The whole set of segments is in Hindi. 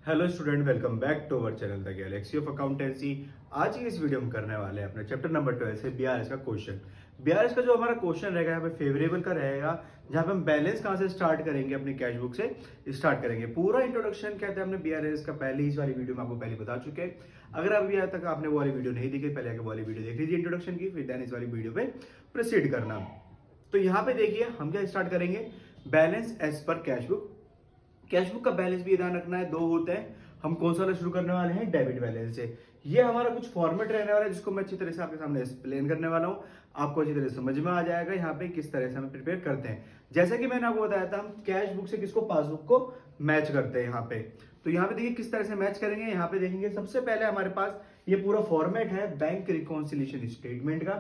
Hello student, welcome back to our channel the galaxy of accountancy. आज की इस वीडियो में करने वाले हैं अपने चैप्टर नंबर 12 से बीआरएस का क्वेश्चन। बीआरएस का जो हमारा क्वेश्चन रहेगा यहाँ पे फेवरेबल का रहेगा, जहाँ पे हम बैलेंस कहाँ से स्टार्ट करेंगे, अपनी कैश बुक से स्टार्ट करेंगे। पूरा इंट्रोडक्शन कहते हैं हमने बीआरएस का पहले ही इस वाली वीडियो में आपको पहले बता चुके हैं। अगर अभी यहाँ तक आपने वो वाली वीडियो नहीं देखी, पहले आके वो वाली वीडियो देख लीजिए इंट्रोडक्शन की, फिर देन इस वाली वीडियो पे प्रोसीड करना। तो यहाँ पे देखिए हम क्या स्टार्ट करेंगे, balance as per cash book. Cash book का बैलेंस भी ध्यान रखना है, दो होते हैं। हम कौन सा वाला शुरू करने वाले हैं, डेबिट बैलेंस से। ये हमारा कुछ फॉर्मेट रहने वाला है जिसको मैं अच्छी तरह से आपके सामने एक्सप्लेन करने वाला हूँ। आपको अच्छी तरह से समझ में आ जाएगा यहाँ पे किस तरह से हम प्रिपेयर करते हैं। जैसा कि मैंने आपको बताया था, हम कैश बुक से किसको, पासबुक को मैच करते हैं यहाँ पे। तो यहाँ पे देखिए किस तरह से मैच करेंगे। यहाँ पे देखेंगे सबसे पहले हमारे पास ये पूरा फॉर्मेट है बैंक रिकॉन्सिलिएशन स्टेटमेंट का,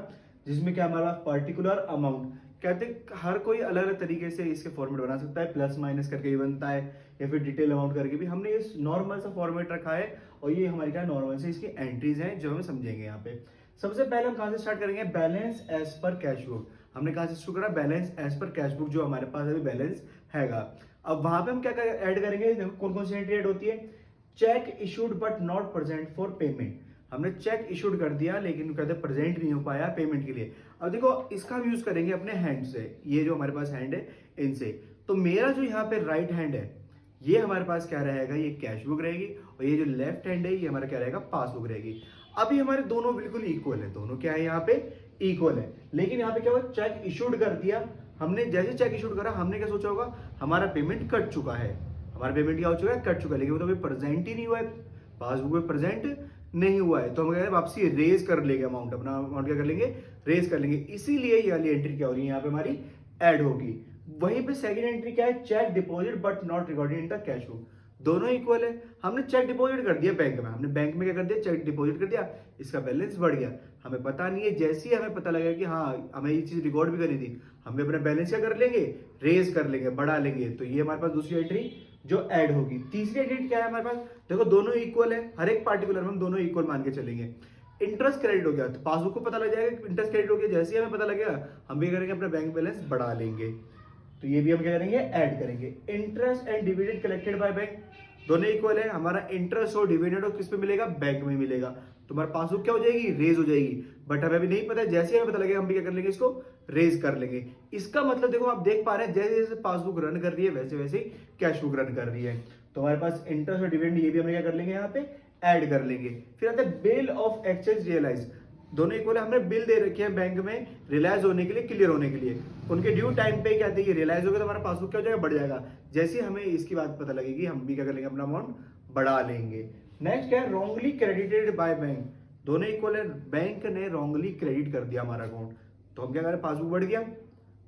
जिसमें क्या हमारा पर्टिकुलर अमाउंट कहते हैं। हर कोई अलग अलग तरीके से इसके फॉर्मेट बना सकता है, प्लस माइनस करके भी बनता है या फिर डिटेल अमाउंट करके भी। हमने ये नॉर्मल सा फॉर्मेट रखा है और ये हमारी क्या नॉर्मल से इसकी एंट्रीज हैं जो हमें समझेंगे यहाँ पे। सबसे पहले हम कहाँ से स्टार्ट करेंगे, balance as per cash book. हमने कहाँ से शुरू करा, balance as per cash book, जो हमारे पास अभी बैलेंस हैगा। अब वहां पे हम क्या ऐड करेंगे, कौन कौन सी एंट्री ऐड होती है। Check issued but not present for payment. हमने चेक इशूड कर दिया लेकिन कहते प्रेजेंट नहीं हो पाया पेमेंट के लिए। अब देखो इसका हम यूज करेंगे अपने हैंड से, ये जो हमारे पास हैंड है इनसे। तो मेरा जो यहाँ पे राइट हैंड है, ये हमारे पास क्या रहेगा, ये कैश बुक रहेगी, और ये जो लेफ्ट हैंड है ये हमारा क्या रहेगा, पासबुक रहेगी। अभी हमारे दोनों बिल्कुल इक्वल है, दोनों क्या है यहाँ पे, इक्वल है। लेकिन यहाँ पे क्या हुआ, चेक इशूड कर दिया हमने। जैसे चेक इशूड करा, हमने क्या सोचा होगा, हमारा पेमेंट कट चुका है। हमारा पेमेंट क्या हो चुका है, कट चुका है, लेकिन वो तो अभी प्रेजेंट ही नहीं हुआ है, पासबुक में प्रेजेंट नहीं हुआ है। तो हम कहते वापसी रेज कर लेंगे अमाउंट, अपना अमाउंट क्या कर लेंगे, रेज कर लेंगे। इसीलिए ये वाली एंट्री क्या हो रही है यहाँ पे हमारी ऐड होगी। वहीं पे सेकंड एंट्री क्या है, cheque deposit but not recorded in the cash book. दोनों इक्वल है। हमने चेक डिपॉजिट कर दिया बैंक में, हमने बैंक में क्या कर दिया, चेक डिपॉजिट कर दिया, इसका बैलेंस बढ़ गया। हमें पता नहीं है, जैसे ही हमें पता लगा कि हाँ हमें ये चीज रिकॉर्ड भी करनी थी, हम अपना बैलेंस क्या कर लेंगे, रेज कर लेंगे, बढ़ा लेंगे। तो ये हमारे पास दूसरी एंट्री जो ऐड होगी। तीसरी एंट्री क्या है हमारे पास, देखो दोनों इक्वल है, हर एक पार्टिकुलर में हम दोनों इक्वल मान के चलेंगे। इंटरेस्ट क्रेडिट हो गया, तो पासबुक को पता लग जाएगा कि इंटरेस्ट क्रेडिट हो गया। जैसे ही हमें पता लगेगा, हम भी करेंगे अपना बैंक बैलेंस बढ़ा लेंगे। तो ये भी हम क्या करेंगे, ऐड करेंगे। Interest and dividend collected by bank, दोनों इक्वल है। हमारा इंटरेस्ट और डिविडेंड और किस पे मिलेगा, बैंक में मिलेगा। तो हमारा पासबुक क्या हो जाएगी, रेज हो जाएगी। बट हमें अभी नहीं पता है, जैसे ही हमें पता लगेगा हम भी क्या कर लेंगे, इसको रेज कर लेंगे। इसका मतलब देखो आप देख पा रहे हैं, जैसे जैसे पासबुक रन कर रही है वैसे वैसे ही कैश बुक रन कर रही है। तो हमारे पास इंटरेस्ट और डिविडेंड ये भी हम क्या कर लेंगे, यहाँ पे ऐड कर लेंगे। फिर आता है बिल ऑफ एक्सचेंज रियलाइज, दोनों इक्वल है। हमने बिल दे रखे हैं बैंक में रियलाइज होने के लिए, क्लियर होने के लिए। उनके ड्यू टाइम पे क्या ये रियलाइज होगा तो हमारा पासबुक क्या हो जाएगा, बढ़ जाएगा। जैसे हमें इसकी बात पता लगेगी, हम भी क्या कर लेंगे, अपना अमाउंट बढ़ा लेंगे। नेक्स्ट क्या है, रॉन्गली क्रेडिटेड बाय बैंक, दोनों इक्वल है। बैंक ने रॉन्गली क्रेडिट कर दिया हमारा अकाउंट, तो हम क्या करें, पासबुक बढ़ गया।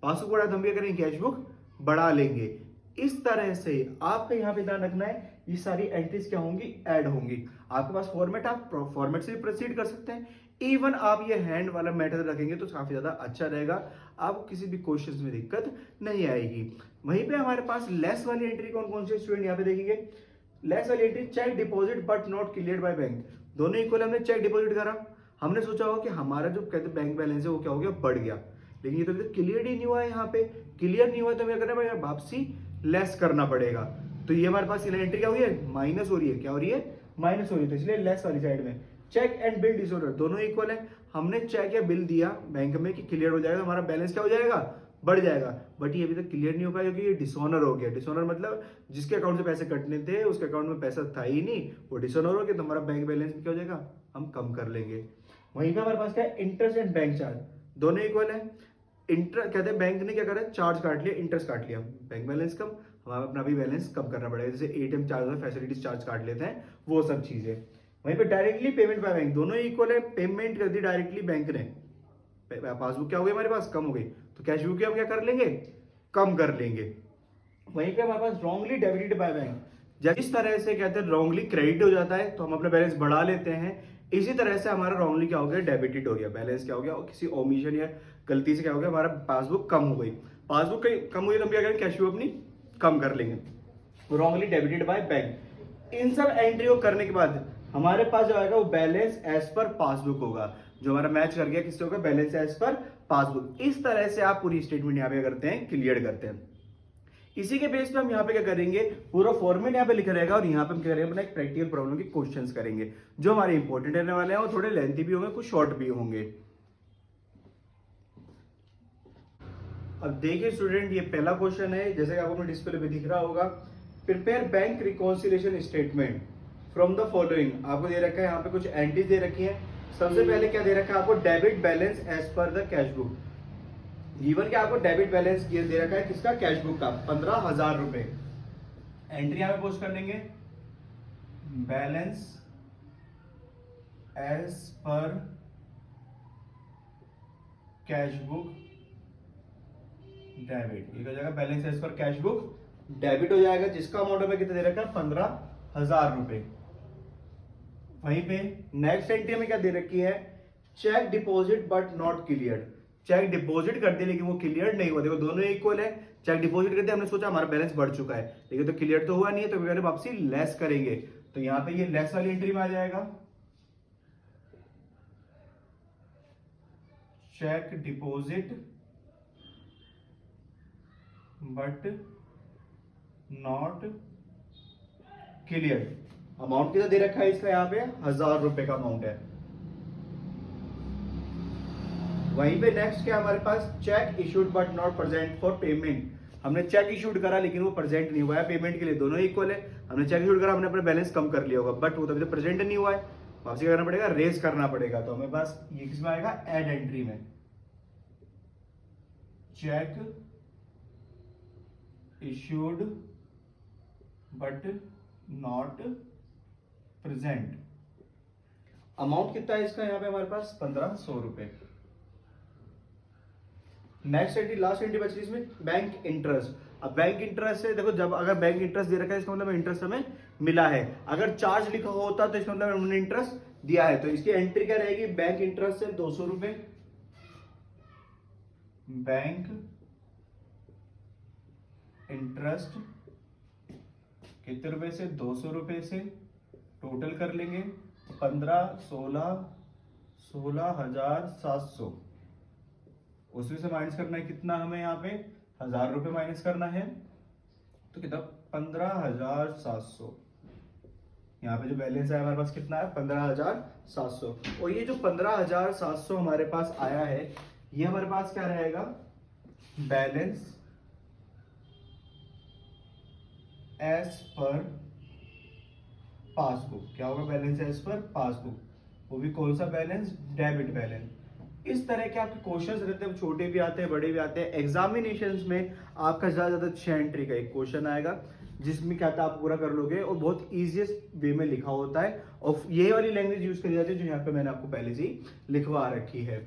पासबुक बढ़ा तो हम क्या करेंगे, कैश बुक बढ़ा लेंगे। इस तरह से आपका यहाँ पे ध्यान रखना है, ये सारी एंट्रीज क्या होंगी, ऐड होंगी। आपके पास फॉर्मेट, आप फॉर्मेट से भी प्रोसीड कर सकते हैं। इवन आप ये हैंड वाला मेथड रखेंगे तो काफी ज्यादा अच्छा रहेगा, आपको किसी भी क्वेश्चन में दिक्कत नहीं आएगी। वहीं पे हमारे पास लेस वाली एंट्री कौन कौन से स्टूडेंट यहाँ पे देखेंगे, लेस वाली entry cheque deposit but not cleared by bank, दोनों इक्वल। हमने चेक डिपॉजिट करा, हमने सोचा होगा कि हमारा जो कहते हैं बैंक बैलेंस है वो क्या हो गया, बढ़ गया। लेकिन ये तो अभी तक क्लियर ही नहीं हुआ है, यहाँ पे क्लियर नहीं हुआ तो हमें करना पड़ेगा, वापसी लेस करना पड़ेगा। तो ये हमारे पास एंट्री क्या हुई है, माइनस हो रही है, क्या हो रही है, माइनस हो रही है। तो इसलिए लेस वाली साइड में चेक एंड बिल डिसऑर्डर, दोनों इक्वल है। हमने चेक या बिल दिया बैंक में कि क्लियर हो जाएगा, तो हमारा बैलेंस क्या हो जाएगा, बढ़ जाएगा। बट ये अभी तक क्लियर नहीं हो पाया क्योंकि ये डिसऑनर हो गया। डिसऑनर मतलब जिसके अकाउंट से पैसे कटने थे उसके अकाउंट में पैसा था ही नहीं, वो डिसऑनर हो गया। तो हमारा बैंक बैलेंस भी क्या हो जाएगा, हम कम कर लेंगे। वहीं पे हमारे पास क्या है, इंटरेस्ट एंड बैंक चार्ज, दोनों इक्वल है। इंटरेस्ट कहते हैं बैंक ने क्या करा, चार्ज काट लिया, इंटरेस्ट काट लिया, बैंक बैलेंस कम, हमारा अपना भी बैलेंस कम करना पड़ेगा। जैसे एटीएम चार्ज और फैसिलिटीज चार्ज काट लेते हैं, वो सब चीजें। वहीं पे डायरेक्टली पेमेंट बाय बैंक, दोनों इक्वल है। पेमेंट कर दी डायरेक्टली बैंक ने, पासबुक क्या हो गई हमारे पास, कम हो गई। तो कैश बुक हम क्या कर लेंगे, कम कर लेंगे। वहीं पे हमारे पास रॉन्गली डेबिटेड बाय बैंक, जिस तरह से कहते हैं रॉन्गली क्रेडिट हो जाता है तो हम अपना बैलेंस बढ़ा लेते हैं, इसी तरह से हमारा रॉन्गली क्या हो गया, डेबिटेड हो गया, बैलेंस क्या हो गया, और किसी ओमिशन या गलती से क्या हो गया, हमारा पासबुक कम हो गई। पासबुक कम हुई तो हम क्या करेंगे, कैश बुक अपनी कम कर लेंगे। रॉन्गली डेबिटेड बाय बैंक, इन सब एंट्री को करने के बाद हमारे पास जो आएगा वो बैलेंस एज पर पासबुक होगा, जो हमारा मैच कर गया किससे होगा, बैलेंस एज पर पासबुक। इस तरह से आप पूरी स्टेटमेंट यहाँ पे करते हैं, क्लियर करते हैं। इसी के बेस पे हम यहाँ पे क्या करेंगे, पूरा फॉर्मेट यहाँ पे लिखा रहेगा और यहाँ पे हम क्या करेंगे, अपना एक प्रैक्टिकल प्रॉब्लम के क्वेश्चंस करेंगे जो हमारे इंपॉर्टेंट रहने वाले हैं और थोड़े लेंथी भी होंगे, कुछ शॉर्ट भी होंगे। अब देखिए स्टूडेंट, ये पहला क्वेश्चन है, जैसे कि आपको अपने डिस्प्ले पे दिख रहा होगा। Prepare bank reconciliation statement from the following. आपको दे रखा है यहाँ पे कुछ एंट्रीज दे रखी है। सबसे पहले क्या दे रखा है आपको, debit balance as per the cash book. Given के आपको डेबिट बैलेंस ये दे रखा है किसका, कैश बुक का, 15,000 रुपए। एंट्री यहाँ पे पोस्ट कर देंगे, balance as per cash book debit. ये हो जाएगा balance as per cash book debit हो जाएगा, जिसका अमाउंट हमें कितना दे रखा है, 15,000 रुपए। वहीं पे नेक्स्ट एंट्री में क्या दे रखी है, cheque deposit but not clear. Cheque deposit कर दिया लेकिन वो क्लियर नहीं हुआ। देखो दोनों इक्वल है, चेक डिपॉजिट कर दिया, हमने सोचा हमारा बैलेंस बढ़ चुका है, लेकिन तो क्लियर तो हुआ नहीं है, तो क्या वापसी लेस करेंगे। तो यहाँ पे ये लेस वाली एंट्री में आ जाएगा, cheque deposit but not clear. Amount कितना दे रखा है इसका, यहाँ पे 1,000 रुपए का अमाउंट है। वहीं पे नेक्स्ट क्या हमारे पास, cheque issued but not present for payment. हमने चेक इशूड करा लेकिन वो प्रेजेंट नहीं हुआ है पेमेंट के लिए, दोनों इक्वल है। हमने चेक इशूड करा, हमने अपना बैलेंस कम कर लिया होगा, बट वो तभी तो प्रेजेंट नहीं हुआ है, वापसी क्या करना पड़ेगा, रेस करना पड़ेगा। तो हमें पास ये किसमें आएगा, एड एंट्री में, check issued but not present. Amount कितना है इसका यहाँ पे हमारे पास, 1,500 रुपए। नेक्स्ट एंट्री, लास्ट एंट्री बची इसमें, बैंक इंटरेस्ट। अब बैंक इंटरेस्ट से देखो, जब अगर बैंक इंटरेस्ट दे रखा है इसका मतलब इंटरेस्ट हमें मिला है। अगर चार्ज लिखा होता तो इसका मतलब हमने इंटरेस्ट दिया है। तो इसकी एंट्री क्या रहेगी, बैंक इंटरेस्ट से 200 रुपए, बैंक इंटरेस्ट कितने रुपए से, 200 रुपए से, टोटल कर लेंगे 15, 16, 16,700। उसमें से माइनस करना है कितना, हमें यहाँ पे 1,000 रुपए माइनस करना है, तो कितना, 15,700। यहाँ पे जो बैलेंस है हमारे पास कितना है, 15,700। और ये जो 15,700 हमारे पास आया है, ये हमारे पास क्या रहेगा, बैलेंस एज पर पासबुक। क्या होगा, बैलेंस एज पर पासबुक, वो भी कौन सा बैलेंस, डेबिट बैलेंस। इस तरह के आपके क्वेश्चंस रहते हैं, छोटे भी आते हैं बड़े भी आते हैं। एग्जामिनेशंस में आपका ज्यादा 6 एंट्री का एक क्वेश्चन आएगा, जिसमें क्या था आप पूरा कर लोगे और बहुत इजीएस्ट वे में लिखा होता है, और ये वाली लैंग्वेज यूज करी जाती है जो यहाँ पे मैंने आपको पहले से ही लिखवा रखी है।